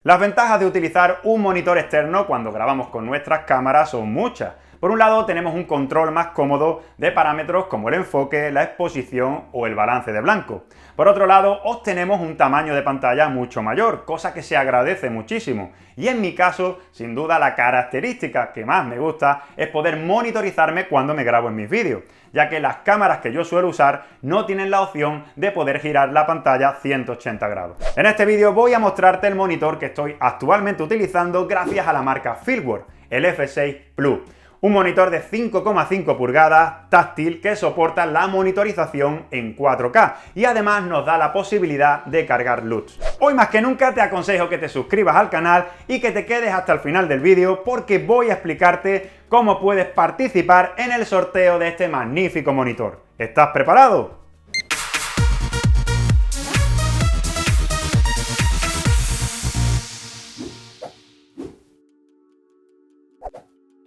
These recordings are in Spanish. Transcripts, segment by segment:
Las ventajas de utilizar un monitor externo cuando grabamos con nuestras cámaras son muchas. Por un lado, tenemos un control más cómodo de parámetros como el enfoque, la exposición o el balance de blanco. Por otro lado, obtenemos un tamaño de pantalla mucho mayor, cosa que se agradece muchísimo. Y en mi caso, sin duda la característica que más me gusta es poder monitorizarme cuando me grabo en mis vídeos, ya que las cámaras que yo suelo usar no tienen la opción de poder girar la pantalla 180 grados. En este vídeo voy a mostrarte el monitor que estoy actualmente utilizando gracias a la marca Feelworks, el F6 Plus. Un monitor de 5,5 pulgadas táctil que soporta la monitorización en 4K y además nos da la posibilidad de cargar LUTs. Hoy más que nunca te aconsejo que te suscribas al canal y que te quedes hasta el final del vídeo porque voy a explicarte cómo puedes participar en el sorteo de este magnífico monitor. ¿Estás preparado?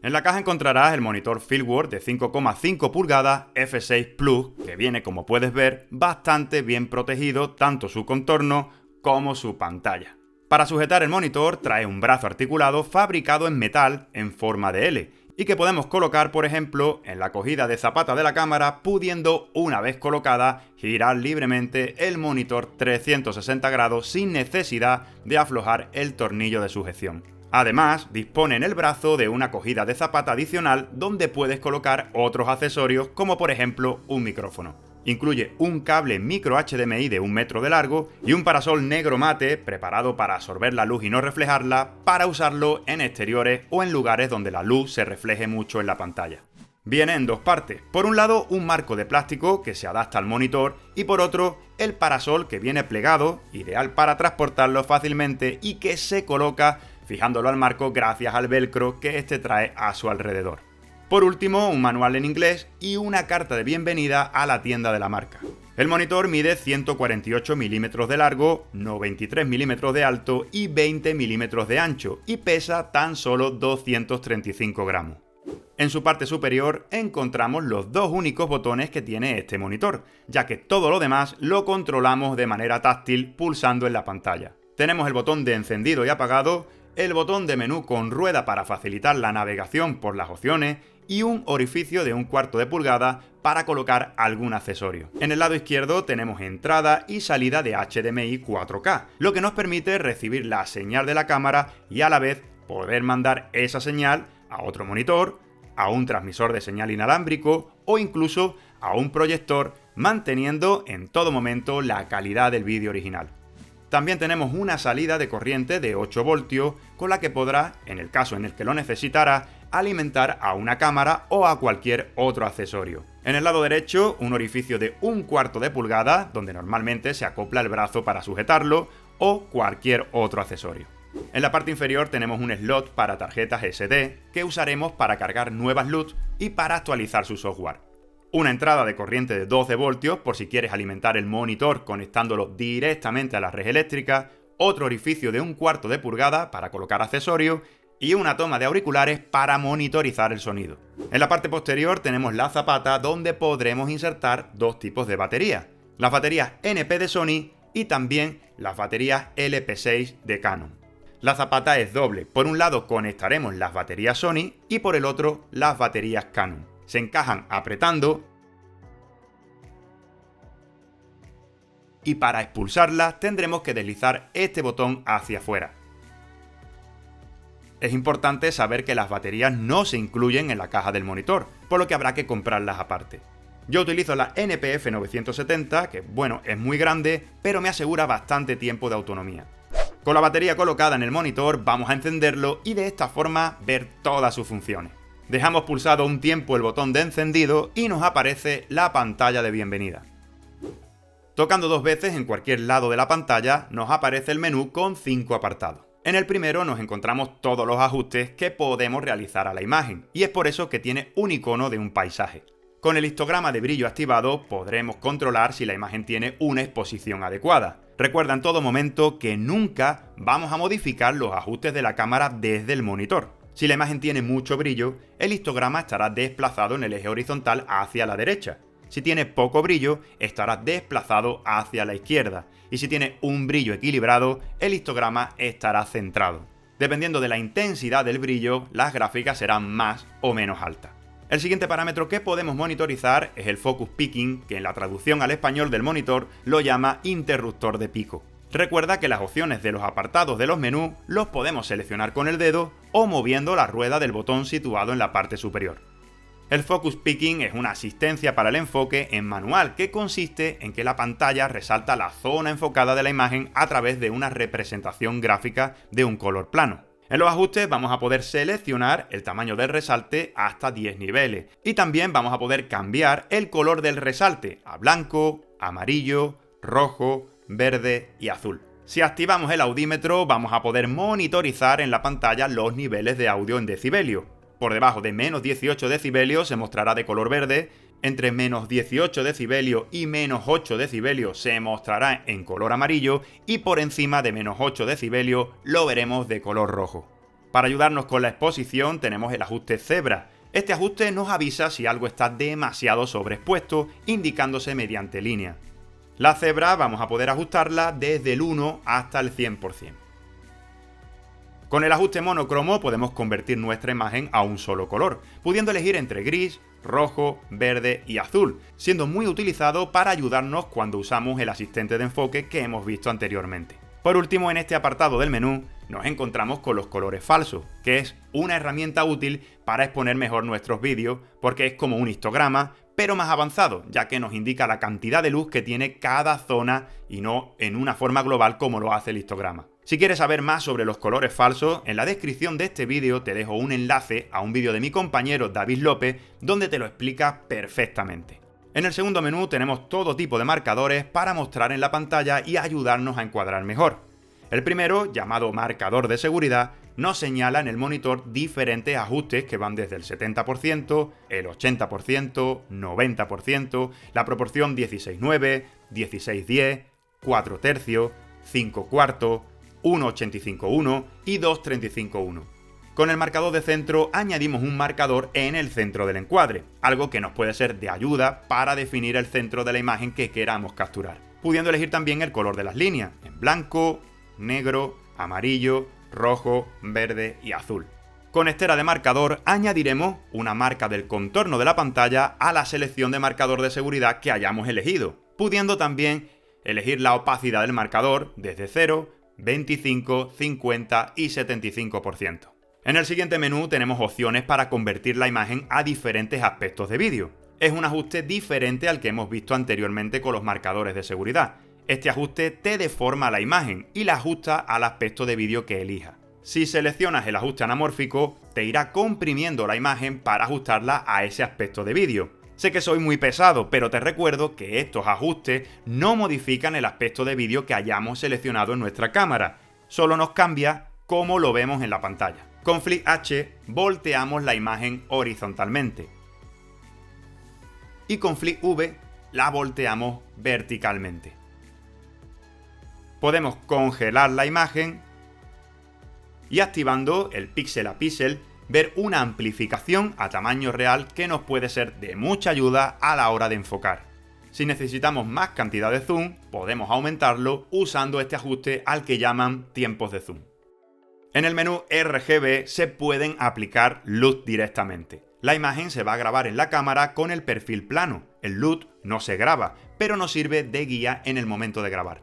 En la caja encontrarás el monitor Feelworks de 5,5 pulgadas F6 Plus, que viene, como puedes ver, bastante bien protegido tanto su contorno como su pantalla. Para sujetar el monitor trae un brazo articulado fabricado en metal en forma de L y que podemos colocar, por ejemplo, en la cogida de zapata de la cámara, pudiendo, una vez colocada, girar libremente el monitor 360 grados sin necesidad de aflojar el tornillo de sujeción. Además, dispone en el brazo de una cogida de zapata adicional donde puedes colocar otros accesorios como por ejemplo un micrófono. Incluye un cable micro HDMI de 1 metro de largo y un parasol negro mate preparado para absorber la luz y no reflejarla para usarlo en exteriores o en lugares donde la luz se refleje mucho en la pantalla. Viene en dos partes, por un lado un marco de plástico que se adapta al monitor y por otro el parasol que viene plegado, ideal para transportarlo fácilmente y que se coloca fijándolo al marco gracias al velcro que este trae a su alrededor. Por último, un manual en inglés y una carta de bienvenida a la tienda de la marca. El monitor mide 148 milímetros de largo, 93 milímetros de alto y 20 milímetros de ancho y pesa tan solo 235 gramos. En su parte superior encontramos los dos únicos botones que tiene este monitor, ya que todo lo demás lo controlamos de manera táctil pulsando en la pantalla. Tenemos el botón de encendido y apagado, el botón de menú con rueda para facilitar la navegación por las opciones y un orificio de 1/4 de pulgada para colocar algún accesorio. En el lado izquierdo tenemos entrada y salida de HDMI 4K, lo que nos permite recibir la señal de la cámara y a la vez poder mandar esa señal a otro monitor, a un transmisor de señal inalámbrico o incluso a un proyector, manteniendo en todo momento la calidad del vídeo original. También tenemos una salida de corriente de 8 voltios con la que podrás, en el caso en el que lo necesitarás, alimentar a una cámara o a cualquier otro accesorio. En el lado derecho, un orificio de 1/4 de pulgada, donde normalmente se acopla el brazo para sujetarlo o cualquier otro accesorio. En la parte inferior tenemos un slot para tarjetas SD que usaremos para cargar nuevas LUTs y para actualizar su software. Una entrada de corriente de 12 voltios por si quieres alimentar el monitor conectándolo directamente a la red eléctrica, otro orificio de 1/4 de pulgada para colocar accesorios y una toma de auriculares para monitorizar el sonido. En la parte posterior tenemos la zapata donde podremos insertar dos tipos de baterías, las baterías NP de Sony y también las baterías LP6 de Canon. La zapata es doble, por un lado conectaremos las baterías Sony y por el otro las baterías Canon. Se encajan apretando y para expulsarlas tendremos que deslizar este botón hacia afuera. Es importante saber que las baterías no se incluyen en la caja del monitor, por lo que habrá que comprarlas aparte. Yo utilizo la NPF 970, que bueno, es muy grande, pero me asegura bastante tiempo de autonomía. Con la batería colocada en el monitor vamos a encenderlo y de esta forma ver todas sus funciones. Dejamos pulsado un tiempo el botón de encendido y nos aparece la pantalla de bienvenida. Tocando 2 veces en cualquier lado de la pantalla nos aparece el menú con 5 apartados. En el primero nos encontramos todos los ajustes que podemos realizar a la imagen y es por eso que tiene un icono de un paisaje. Con el histograma de brillo activado podremos controlar si la imagen tiene una exposición adecuada. Recuerda en todo momento que nunca vamos a modificar los ajustes de la cámara desde el monitor. Si la imagen tiene mucho brillo, el histograma estará desplazado en el eje horizontal hacia la derecha. Si tiene poco brillo, estará desplazado hacia la izquierda, y si tiene un brillo equilibrado, el histograma estará centrado. Dependiendo de la intensidad del brillo, las gráficas serán más o menos altas. El siguiente parámetro que podemos monitorizar es el focus peaking, que en la traducción al español del monitor lo llama interruptor de pico. Recuerda que las opciones de los apartados de los menús los podemos seleccionar con el dedo o moviendo la rueda del botón situado en la parte superior. El focus peaking es una asistencia para el enfoque en manual que consiste en que la pantalla resalta la zona enfocada de la imagen a través de una representación gráfica de un color plano. En los ajustes vamos a poder seleccionar el tamaño del resalte hasta 10 niveles y también vamos a poder cambiar el color del resalte a blanco, amarillo, rojo, verde y azul. Si activamos el audímetro vamos a poder monitorizar en la pantalla los niveles de audio en decibelio. Por debajo de menos 18 decibelios se mostrará de color verde, entre menos 18 decibelios y menos 8 decibelios se mostrará en color amarillo y por encima de menos 8 decibelios lo veremos de color rojo. Para ayudarnos con la exposición tenemos el ajuste cebra. Este ajuste nos avisa si algo está demasiado sobreexpuesto, indicándose mediante línea. La cebra vamos a poder ajustarla desde el 1 hasta el 100%. Con el ajuste monocromo podemos convertir nuestra imagen a un solo color, pudiendo elegir entre gris, rojo, verde y azul, siendo muy utilizado para ayudarnos cuando usamos el asistente de enfoque que hemos visto anteriormente. Por último, en este apartado del menú nos encontramos con los colores falsos, que es una herramienta útil para exponer mejor nuestros vídeos porque es como un histograma, pero más avanzado, ya que nos indica la cantidad de luz que tiene cada zona y no en una forma global como lo hace el histograma. Si quieres saber más sobre los colores falsos, en la descripción de este vídeo te dejo un enlace a un vídeo de mi compañero David López donde te lo explica perfectamente. En el segundo menú tenemos todo tipo de marcadores para mostrar en la pantalla y ayudarnos a encuadrar mejor. El primero, llamado marcador de seguridad, nos señala en el monitor diferentes ajustes que van desde el 70%, el 80%, 90%, la proporción 16:9, 16:10, 4 tercios, 5 cuartos, 1.85:1 y 2.35:1. Con el marcador de centro añadimos un marcador en el centro del encuadre, algo que nos puede ser de ayuda para definir el centro de la imagen que queramos capturar, pudiendo elegir también el color de las líneas, en blanco, negro, amarillo, rojo, verde y azul. Con estera de marcador añadiremos una marca del contorno de la pantalla a la selección de marcador de seguridad que hayamos elegido, pudiendo también elegir la opacidad del marcador desde 0, 25, 50 y 75%. En el siguiente menú tenemos opciones para convertir la imagen a diferentes aspectos de vídeo. Es un ajuste diferente al que hemos visto anteriormente con los marcadores de seguridad. Este ajuste te deforma la imagen y la ajusta al aspecto de vídeo que elijas. Si seleccionas el ajuste anamórfico, te irá comprimiendo la imagen para ajustarla a ese aspecto de vídeo. Sé que soy muy pesado, pero te recuerdo que estos ajustes no modifican el aspecto de vídeo que hayamos seleccionado en nuestra cámara, solo nos cambia cómo lo vemos en la pantalla. Con Flick H volteamos la imagen horizontalmente y con Flick V la volteamos verticalmente. Podemos congelar la imagen y activando el píxel a píxel ver una amplificación a tamaño real que nos puede ser de mucha ayuda a la hora de enfocar. Si necesitamos más cantidad de zoom, podemos aumentarlo usando este ajuste al que llaman tiempos de zoom. En el menú RGB se pueden aplicar LUT directamente. La imagen se va a grabar en la cámara con el perfil plano. El LUT no se graba, pero nos sirve de guía en el momento de grabar.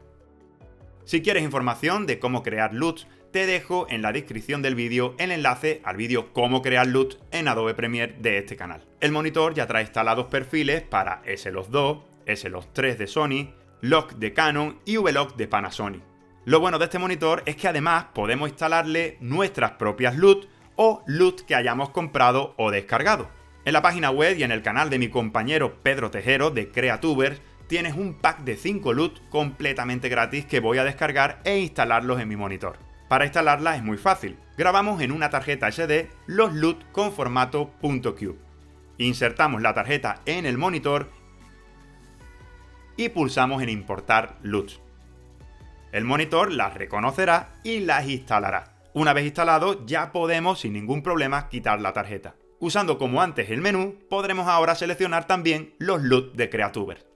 Si quieres información de cómo crear LUTs, te dejo en la descripción del vídeo el enlace al vídeo Cómo crear LUT en Adobe Premiere de este canal. El monitor ya trae instalados perfiles para S-Log2, S-Log3 de Sony, Log de Canon y V-Log de Panasonic. Lo bueno de este monitor es que además podemos instalarle nuestras propias LUT o LUT que hayamos comprado o descargado. En la página web y en el canal de mi compañero Pedro Tejero de Creatubers tienes un pack de 5 LUT completamente gratis que voy a descargar e instalarlos en mi monitor. Para instalarla es muy fácil. Grabamos en una tarjeta SD los LUT con formato .cube. Insertamos la tarjeta en el monitor y pulsamos en importar LUT. El monitor las reconocerá y las instalará. Una vez instalado ya podemos sin ningún problema quitar la tarjeta. Usando como antes el menú, podremos ahora seleccionar también los LUT de Creatuber.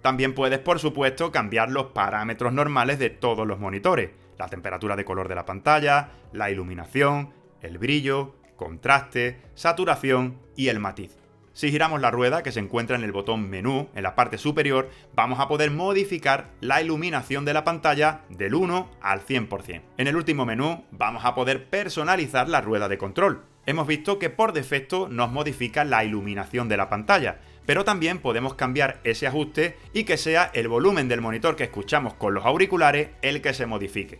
También puedes, por supuesto, cambiar los parámetros normales de todos los monitores: la temperatura de color de la pantalla, la iluminación, el brillo, contraste, saturación y el matiz. Si giramos la rueda, que se encuentra en el botón Menú, en la parte superior, vamos a poder modificar la iluminación de la pantalla del 1 al 100%. En el último menú vamos a poder personalizar la rueda de control. Hemos visto que por defecto nos modifica la iluminación de la pantalla, pero también podemos cambiar ese ajuste y que sea el volumen del monitor que escuchamos con los auriculares el que se modifique.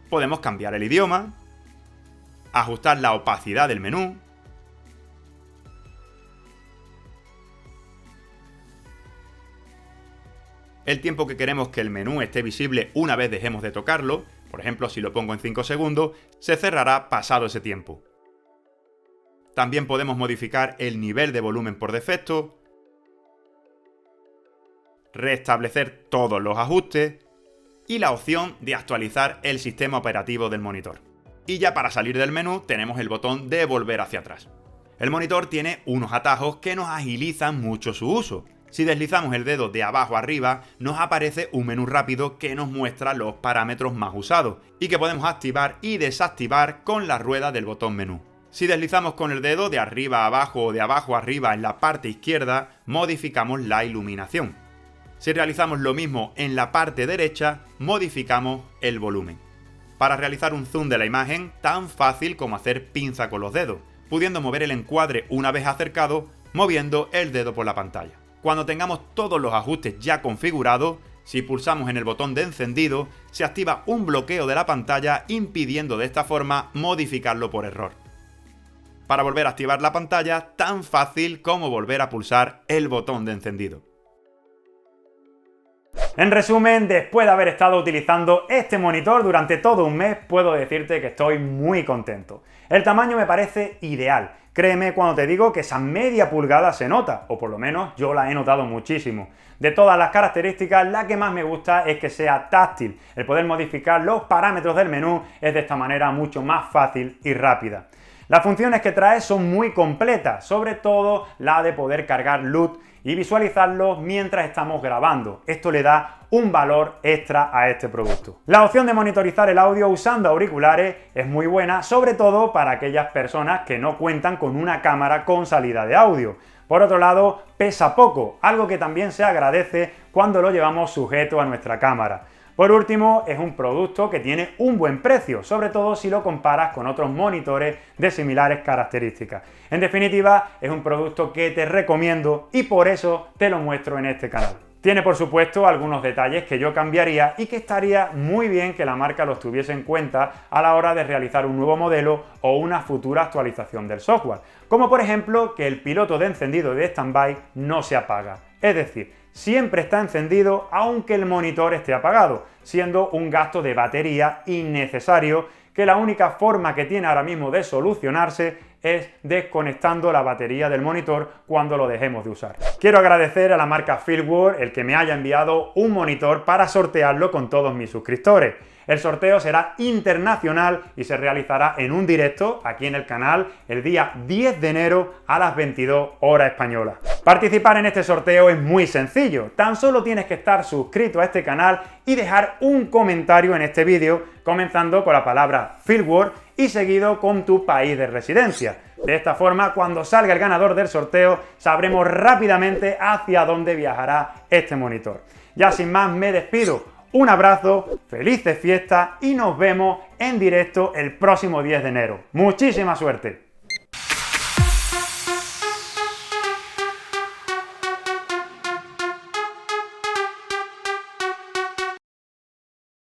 Podemos cambiar el idioma, ajustar la opacidad del menú, el tiempo que queremos que el menú esté visible una vez dejemos de tocarlo. Por ejemplo, si lo pongo en 5 segundos, se cerrará pasado ese tiempo. También podemos modificar el nivel de volumen por defecto, restablecer todos los ajustes y la opción de actualizar el sistema operativo del monitor. Y ya para salir del menú tenemos el botón de volver hacia atrás. El monitor tiene unos atajos que nos agilizan mucho su uso. Si deslizamos el dedo de abajo a arriba, nos aparece un menú rápido que nos muestra los parámetros más usados y que podemos activar y desactivar con la rueda del botón menú. Si deslizamos con el dedo de arriba a abajo o de abajo a arriba en la parte izquierda, modificamos la iluminación. Si realizamos lo mismo en la parte derecha, modificamos el volumen. Para realizar un zoom de la imagen, tan fácil como hacer pinza con los dedos, pudiendo mover el encuadre una vez acercado, moviendo el dedo por la pantalla. Cuando tengamos todos los ajustes ya configurados, si pulsamos en el botón de encendido, se activa un bloqueo de la pantalla, impidiendo de esta forma modificarlo por error. Para volver a activar la pantalla, tan fácil como volver a pulsar el botón de encendido. En resumen, después de haber estado utilizando este monitor durante todo un mes, puedo decirte que estoy muy contento. El tamaño me parece ideal. Créeme cuando te digo que esa media pulgada se nota, o por lo menos yo la he notado muchísimo. De todas las características, la que más me gusta es que sea táctil. El poder modificar los parámetros del menú es de esta manera mucho más fácil y rápida. Las funciones que trae son muy completas, sobre todo la de poder cargar LUT y visualizarlo mientras estamos grabando. Esto le da un valor extra a este producto. La opción de monitorizar el audio usando auriculares es muy buena, sobre todo para aquellas personas que no cuentan con una cámara con salida de audio. Por otro lado, pesa poco, algo que también se agradece cuando lo llevamos sujeto a nuestra cámara. Por último, es un producto que tiene un buen precio, sobre todo si lo comparas con otros monitores de similares características. En definitiva, es un producto que te recomiendo y por eso te lo muestro en este canal. Tiene, por supuesto, algunos detalles que yo cambiaría y que estaría muy bien que la marca los tuviese en cuenta a la hora de realizar un nuevo modelo o una futura actualización del software, como por ejemplo que el piloto de encendido de standby no se apaga. Es decir, siempre está encendido aunque el monitor esté apagado, siendo un gasto de batería innecesario que la única forma que tiene ahora mismo de solucionarse es desconectando la batería del monitor cuando lo dejemos de usar. Quiero agradecer a la marca Feelworld el que me haya enviado un monitor para sortearlo con todos mis suscriptores. El sorteo será internacional y se realizará en un directo aquí en el canal el día 10 de enero a las 22 horas españolas. Participar en este sorteo es muy sencillo, tan solo tienes que estar suscrito a este canal y dejar un comentario en este vídeo, comenzando con la palabra Feelworld y seguido con tu país de residencia. De esta forma, cuando salga el ganador del sorteo, sabremos rápidamente hacia dónde viajará este monitor. Ya sin más me despido. Un abrazo, felices fiestas y nos vemos en directo el próximo 10 de enero. ¡Muchísima suerte!